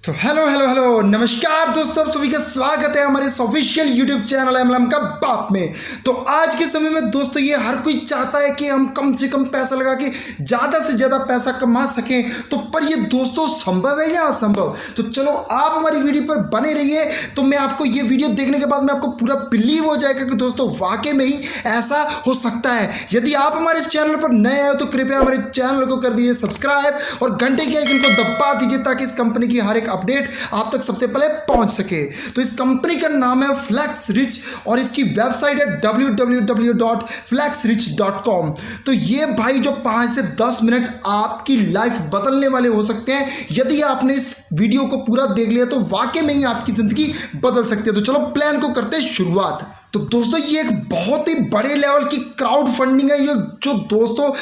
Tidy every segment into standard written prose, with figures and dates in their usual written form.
तो hello hello hello नमस्कार दोस्तों, आप सभी का स्वागत है हमारे इस ऑफिशियल यूट्यूब चैनल एमएलएम का बाप में। तो आज के समय में दोस्तों ये हर कोई चाहता है कि हम कम से कम पैसा लगा के ज़्यादा से ज़्यादा पैसा कमा सकें। तो पर ये दोस्तों संभव है या असंभव? तो चलो आप हमारी वीडियो पर बने रहिए, तो मैं आपको ये वीडियो देखने के बाद में आपको पूरा बिलीव हो जाएगा कि दोस्तों वाकई में ही ऐसा हो सकता है। यदि आप हमारे इस चैनल पर नए आए हो तो कृपया हमारे चैनल को कर दीजिए सब्सक्राइब और घंटे के आइकन को दबा दीजिए ताकि इस कंपनी की हर एक अपडेट आप तक सबसे पहले पहुंच सके। तो इस कंपनी का नाम है फ्लैक्स रिच और इसकी वेबसाइट है www.flexrich.com। तो ये भाई जो 5 से 10 मिनट आपकी लाइफ बदलने वाले हो सकते हैं। यदि आपने इस वीडियो को पूरा देख लिया तो वाकई में ही आपकी जिंदगी बदल सकती है। तो चलो प्लान को करते हैं शुरुआत। तो दोस्तों ये एक बहुत ही बड़े लेवल की क्राउड फंडिंग है ये, जो दोस्तों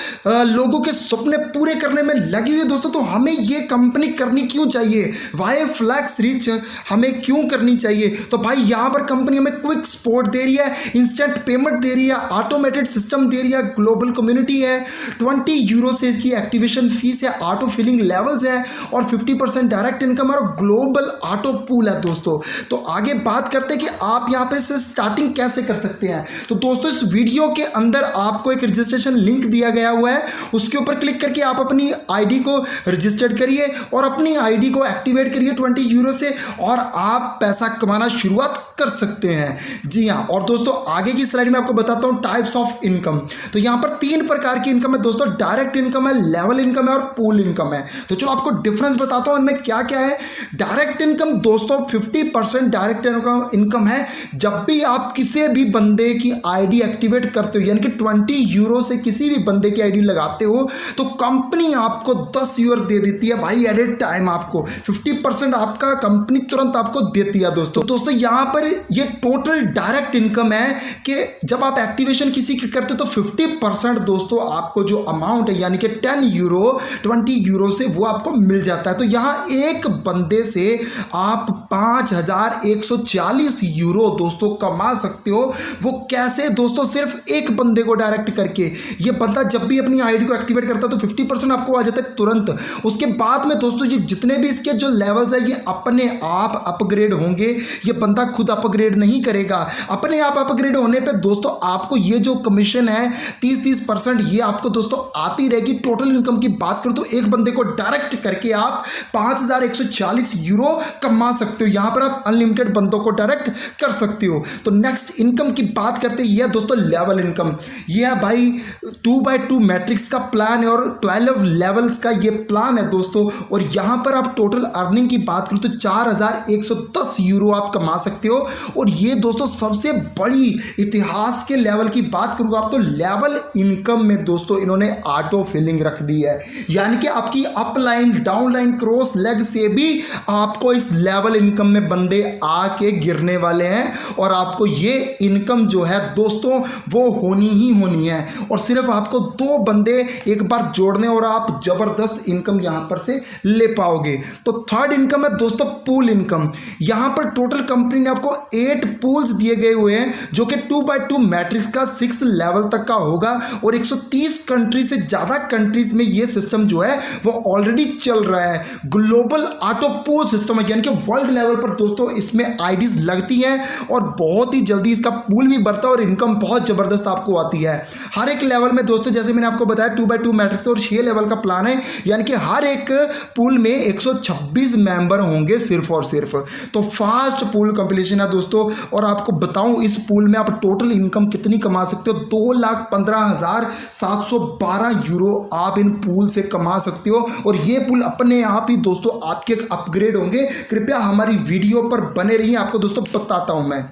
लोगों के सपने पूरे करने में लगी हुई है दोस्तों। तो हमें ये कंपनी करनी क्यों चाहिए, वाई फ्लैक्स रिच हमें क्यों करनी चाहिए? तो भाई यहाँ पर कंपनी हमें क्विक सपोर्ट दे रही है, इंस्टेंट पेमेंट दे रही है, ऑटोमेटेड सिस्टम दे रही है, ग्लोबल कम्युनिटी है, 20 यूरो से इसकी एक्टिवेशन फीस है, ऑटो फिलिंग लेवल्स है और 50% डायरेक्ट इनकम और ग्लोबल ऑटो पूल है दोस्तों। तो आगे बात करते हैं कि आप यहाँ पे से स्टार्टिंग कैसे कर सकते हैं। तो दोस्तों इस वीडियो के अंदर आपको एक रजिस्ट्रेशन लिंक दिया गया हुआ है, उसके ऊपर क्लिक करके आप अपनी आईडी को रजिस्टर्ड करिए और अपनी आईडी को एक्टिवेट करिए 20 यूरो से और आप पैसा कमाना शुरुआत कर सकते हैं। जी हाँ, और दोस्तों आगे की स्लाइड में आपको बताता हूँ टाइप्स ऑफ इनकम। तो यहाँ पर 3 प्रकार की इनकम है दोस्तों, डायरेक्ट इनकम है, लेवल इनकम है और पूल इनकम है। तो चलो आपको डिफरेंस बताता हूँ इनमें क्या क्या है। डायरेक्ट इनकम दोस्तों 50% डायरेक्ट इनकम है जब भी आप किसी भी बंदे की आईडी एक्टिवेट करते हो, यानी कि 20 यूरो से किसी भी बंदे की आईडी लगाते हो तो कंपनी आपको 10 यूरो दे देती है भाई एट ए टाइम। आपको 50% आपका कंपनी तुरंत आपको देती है दोस्तों यहाँ पर ये टोटल डायरेक्ट इनकम है कि जब आप एक्टिवेशन किसी की करते हो तो 50% दोस्तों आपको जो अमाउंट है यानी कि 10 यूरो 20 यूरो से वो आपको मिल जाता है। तो यहाँ एक बंदे से आप 5140 यूरो दोस्तों कमा सकते हो। वो कैसे दोस्तों? सिर्फ एक बंदे को डायरेक्ट करके। ये बंदा जब भी अपनी आईडी को एक्टिवेट करता है तो 50% आपको आ जाता है तुरंत। उसके बाद में दोस्तों ये जितने भी इसके जो लेवल्स है ये अपने आप अपग्रेड होंगे। ये बंदा खुद अपग्रेड नहीं करेगा, अपने आप अपग्रेड होने पे दोस्तों आपको ये जो कमीशन है 30% ये आपको दोस्तों आती रहेगी। टोटल इनकम की बात करूं तो एक बंदे को डायरेक्ट करके आप 5140 यूरो कमा सकते हो। यहां पर आप अनलिमिटेड बंदों को डायरेक्ट कर सकते हो। तो नेक्स्ट इनकम की बात करते हैं, यह दोस्तों लेवल इनकम। यह है भाई 2x2 मैट्रिक्स का प्लान है और 12 लेवल्स का ये प्लान है दोस्तों। और यहां पर आप टोटल अर्निंग की बात करो तो 4110 यूरो आप कमा सकते हो। और ये दोस्तों सबसे बड़ी इतिहास के लेवल की बात करूंगा आप तो लेवल इनकम में दोस्तों इन्होंने ऑटो फिलिंग रख दी है, यानी कि आपकी up line down line cross leg से भी आपको इस लेवल इनकम में बंदे आके गिरने वाले हैं और आपको ये इनकम जो है दोस्तों वो होनी ही होनी है। और सिर्फ आपको 2 बंदे एक बार जोड़ने और आप जबरदस्त इनकम यहां पर से ले पाओगे। तो थर्ड इनकम है दोस्तों पूल इनकम। यहां पर टोटल कंपनी ने आपको 8 पूल्स दिए गए हुए हैं जो कि 2x2 मैट्रिक्स का 6 लेवल तक का होगा और 130 कंट्री से ज्यादा कंट्रीज में ये सिस्टम जो है वो ऑलरेडी चल रहा है। ग्लोबल ऑटो पूल सिस्टम है, यानी कि वर्ल्ड लेवल पर दोस्तों इसमें आईडीज लगती हैं और बहुत ही जल्दी इसका पूल भी बढ़ता है और इनकम बहुत जबरदस्त आपको आती है। हर एक लेवल में दोस्तों जैसे मैंने आपको बताया 2x2 मैट्रिक्स और 6 लेवल का प्लान है, यानी कि हर एक पूल में 126 मेंबर होंगे सिर्फ और सिर्फ। तो फास्ट पूल कंप्लीशन है दोस्तों। और आपको बताऊं इस पूल में आप टोटल इनकम कितनी कमा सकते हो, 2,15,712 यूरो आप इन पूल से कमा सकते हो। और ये पूल अपने आप ही दोस्तों आपके अपग्रेड होंगे। कृपया हमारी वीडियो पर बने रहिए, आपको दोस्तों बताता हूं मैं।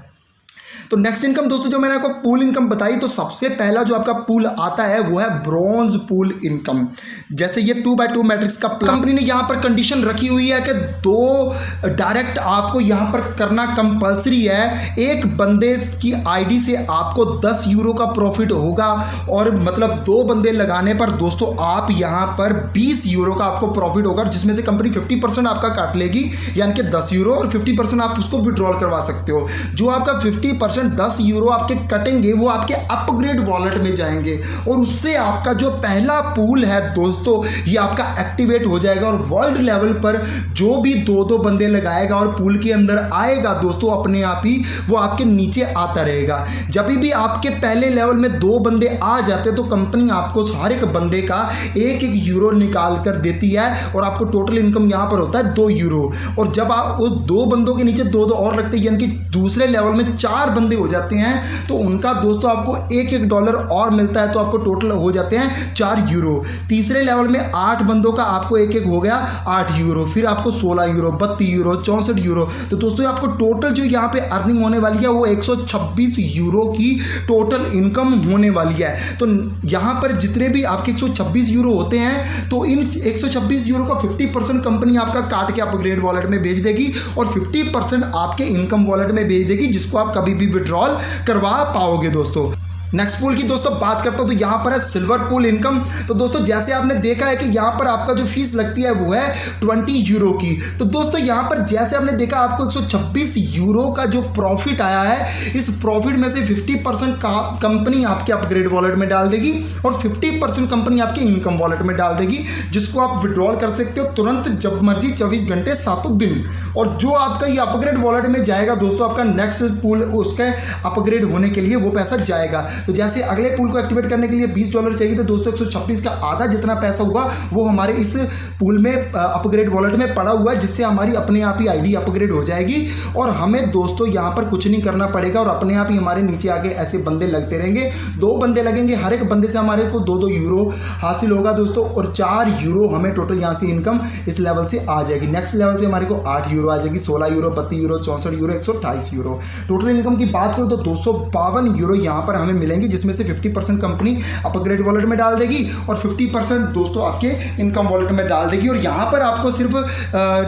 तो नेक्स्ट इनकम दोस्तों जो मैंने आपको पूल इनकम बताई, तो सबसे पहला जो आपका पूल आता है वो है ब्रॉन्ज पूल इनकम। जैसे ये 2x2 मैट्रिक्स का कंपनी ने यहाँ पर कंडीशन रखी हुई है कि 2 डायरेक्ट आपको यहाँ पर करना कंपलसरी है। एक बंदे की आईडी से आपको 10 यूरो का प्रॉफिट होगा और मतलब 2 बंदे लगाने पर दोस्तों आप यहाँ पर 20 यूरो का आपको प्रॉफिट होगा, जिसमें से कंपनी 50% आपका काट लेगी, यानी कि 10 यूरो और 50% आप उसको विड्रॉल करवा सकते हो। जो आपका 50% 50% 10 यूरो आपके कटेंगे, वो आपके अपग्रेड वॉलेट में जाएंगे और उससे आपका जो पहला पूल है दोस्तों ये आपका एक्टिवेट हो जाएगा और वर्ल्ड लेवल पर जो भी दो बंदे लगाएगा और पूल के अंदर आएगा दोस्तों अपने आप ही वो आपके नीचे आता रहेगा। जब भी आपके पहले लेवल में 2 बंदे आ जाते तो कंपनी आपको हर एक बंदे का 1-1 यूरो निकाल कर देती है और आपको टोटल इनकम यहाँ पर होता है 2 यूरो। और जब आप उस 2 बंदों के नीचे 2 और रखते हैं यानी कि दूसरे लेवल में 4 बंदे हो जाते हैं तो उनका दोस्तों आपको 1-1 डॉलर और मिलता है तो आपको टोटल हो जाते हैं 4 यूरो। तीसरे लेवल में 8 बंदों का आपको 1-1 हो गया 8 यूरो, फिर आपको 16 यूरो, 32 यूरो, 64 यूरो। तो दोस्तों आपको टोटल जो यहाँ पे अर्निंग होने वाली है वो 126 यूरो की टोटल इनकम होने वाली है। तो यहाँ पर जितने भी आपके 126 यूरो होते हैं तो इन 126 यूरो का 50% कंपनी आपका काट के अपग्रेड वॉलेट में भेज देगी और 50% आपके इनकम वॉलेट में भेज देगी जिसको आप कभी भी विड्रॉल करवा पाओगे दोस्तों। नेक्स्ट पूल की दोस्तों बात करता हूं तो यहां पर है सिल्वर पूल इनकम। तो दोस्तों जैसे आपने देखा है कि यहां पर आपका जो फीस लगती है वो है 20 यूरो की। तो दोस्तों यहां पर जैसे आपने देखा आपको 126 यूरो का जो प्रॉफिट आया है इस प्रॉफिट में से 50% कंपनी आपके अपग्रेड वॉलेट में डाल देगी और 50% कंपनी आपके इनकम वॉलेट में डाल देगी जिसको आप विड्रॉल कर सकते हो तुरंत जब मर्जी 24 घंटे 7 दिन। और जो आपका ये अपग्रेड वॉलेट में जाएगा दोस्तों आपका नेक्स्ट पूल उसके अपग्रेड होने के लिए वो पैसा जाएगा। तो जैसे अगले पूल को एक्टिवेट करने के लिए $20 चाहिए तो दोस्तों 126 का आधा जितना पैसा हुआ वो हमारे इस पूल में अपग्रेड वॉलेट में पड़ा हुआ है जिससे हमारी अपने आप ही आईडी अपग्रेड हो जाएगी और हमें दोस्तों यहाँ पर कुछ नहीं करना पड़ेगा और अपने आप ही हमारे नीचे आगे ऐसे बंदे लगते रहेंगे। 2 बंदे लगेंगे, हर एक बंदे से हमारे को 2-2 यूरो हासिल होगा दोस्तों और 4 यूरो हमें टोटल यहाँ से इनकम इस लेवल से आ जाएगी। नेक्स्ट लेवल से हमारे को 8 यूरो आ जाएगी, 16 euro, 32 euro, 64 euro, 128 euro. Total income की बात करो तो 252 यूरो यहाँ पर हमें मिलेंगे जिसमें से 50% कंपनी अपग्रेड वॉलेट में डाल देगी और 50% दोस्तों आपके इनकम वॉलेट में डाल देगी। और यहाँ पर आपको सिर्फ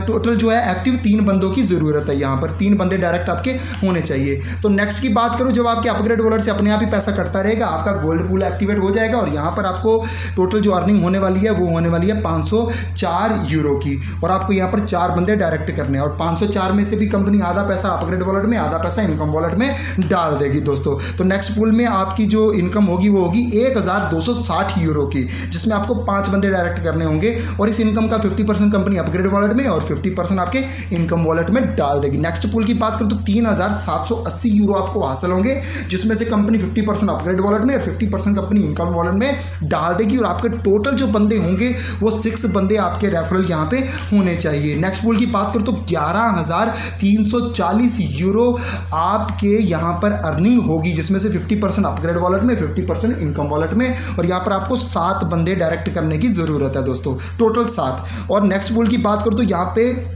टोटल जो है एक्टिव 3 बंदों की ज़रूरत है, यहाँ पर 3 बंदे डायरेक्ट आपके होने चाहिए। तो नेक्स्ट की बात करूँ जब आपके अपग्रेड वॉलेट से अपने आप ही पैसा कटता रहेगा आपका गोल्ड पूल एक्टिवेट हो जाएगा और यहाँ पर आपको टोटल जो अर्निंग होने वाली है वो होने वाली है 504 यूरो की और आपको यहाँ पर 4 बंदे डायरेक्ट करने हैं और 504 में से भी कंपनी आधा पैसा अपग्रेड वॉलेट में आधा पैसा इनकम वॉलेट में डाल देगी दोस्तों। तो नेक्स्ट पूल में आपकी जो इनकम होगी वो होगी 1260 यूरो की जिसमें आपको 5 बंदे डायरेक्ट करने होंगे और इस इनकम का 50% कंपनी अपग्रेड वॉलेट में और 50% आपके इनकम वॉलेट में डाल देगी। नेक्स्ट पूल की बात करूं तो 3780 यूरो आपको हासिल होंगे जिसमें से कंपनी 50% अपग्रेड वॉलेट में और 50% कंपनी इनकम वॉलेट में डाल देगी और आपके टोटल जो बंदे होंगे वो 6 बंदे आपके रेफरल यहाँ पे होने चाहिए। नेक्स्ट पूल की बात करूं तो 11340 यूरो आपके यहाँ पर अर्निंग होगी जिसमें से 50% अपग्रेड वॉलेट में 50% इनकम वॉलेट में और यहाँ पर आपको 7 बंदे डायरेक्ट करने की ज़रूरत है दोस्तों, टोटल 7। और नेक्स्ट पूल की बात करूँ तो यहाँ पे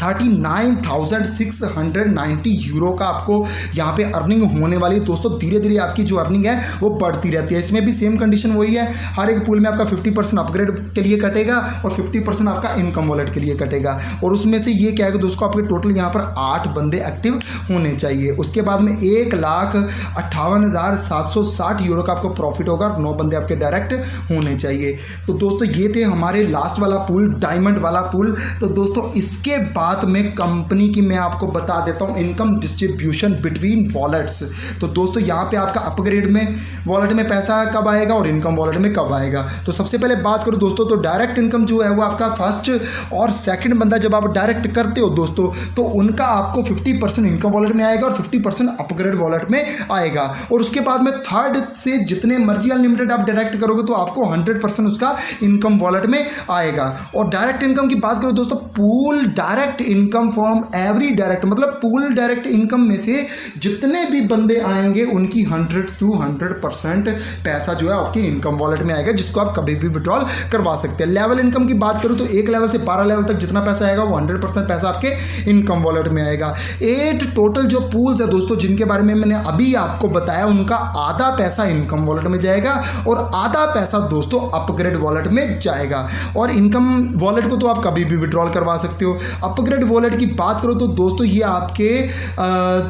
39,690 यूरो का आपको यहाँ पे अर्निंग होने वाली है दोस्तों। धीरे धीरे आपकी जो अर्निंग है वो बढ़ती रहती है। इसमें भी सेम कंडीशन वही है, हर एक पूल में आपका 50% अपग्रेड के लिए कटेगा और 50% आपका इनकम वॉलेट के लिए कटेगा और उसमें से ये क्या है कि दोस्तों आपके टोटल यहाँ पर 8 बंदे एक्टिव होने चाहिए। उसके बाद में 1,58,760 यूरो का आपको प्रॉफिट होगा और 9 बंदे आपके डायरेक्ट होने चाहिए। तो दोस्तों ये थे हमारे लास्ट वाला पूल, डायमंड वाला पूल। तो दोस्तों इसके बाद में कंपनी की मैं आपको बता देता हूं इनकम डिस्ट्रीब्यूशन बिटवीन वॉलेट्स। तो दोस्तों यहां पे आपका अपग्रेड में वॉलेट में पैसा कब आएगा और इनकम वॉलेट में कब आएगा। तो सबसे पहले बात करूं दोस्तों तो डायरेक्ट इनकम जो है वो आपका फर्स्ट और सेकंड बंदा जब आप डायरेक्ट करते हो दोस्तों तो उनका आपको 50% इनकम वॉलेट में आएगा और 50% अपग्रेड वॉलेट में आएगा और उसके बाद में थर्ड से जितने मर्जी अनलिमिटेड आप डायरेक्ट करोगे तो आपको 100% उसका इनकम वॉलेट में आएगा। और डायरेक्ट इनकम की बात करो दोस्तों pool direct income from every direct मतलब पूल डायरेक्ट इनकम में से जितने भी बंदे आएंगे उनकी 100 to 100% पैसा जो है आपके इनकम वॉलेट में आएगा जिसको आप कभी भी विड्रॉल करवा सकते हैं। लेवल इनकम की बात करूं तो 1 लेवल से 12 लेवल तक जितना पैसा आएगा वो 100% पैसा आपके इनकम वॉलेट में आएगा। 8 टोटल जो पूल्स है दोस्तों जिनके बारे में मैंने अभी आपको बताया उनका आधा पैसा इनकम वॉलेट में जाएगा और आधा पैसा दोस्तों अपग्रेड वॉलेट में जाएगा। और इनकम वॉलेट को तो आप कभी भी विड्रॉल करवा सकते हो, अपग्रेड अपग्रेड वॉलेट की बात करो तो दोस्तों ये आपके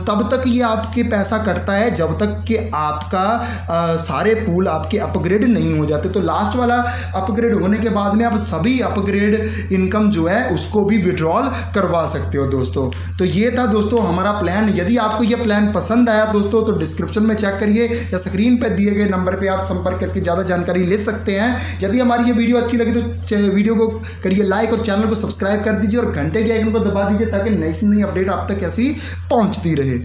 तब तक ये आपके पैसा कटता है जब तक कि आपका सारे पूल आपके अपग्रेड नहीं हो जाते। तो लास्ट वाला अपग्रेड होने के बाद में आप सभी अपग्रेड इनकम जो है उसको भी विड्रॉल करवा सकते हो दोस्तों। तो ये था दोस्तों हमारा प्लान। यदि आपको ये प्लान पसंद आया दोस्तों तो डिस्क्रिप्शन में चेक करिए या स्क्रीन पर दिए गए नंबर पर आप संपर्क करके ज़्यादा जानकारी ले सकते हैं। यदि हमारी ये वीडियो अच्छी लगी तो वीडियो को करिए लाइक और चैनल को सब्सक्राइब कर दीजिए और घंटे के आइकन को दबा दीजिए ताकि नई से नई अपडेट आप तक ऐसी पहुंचती रहे।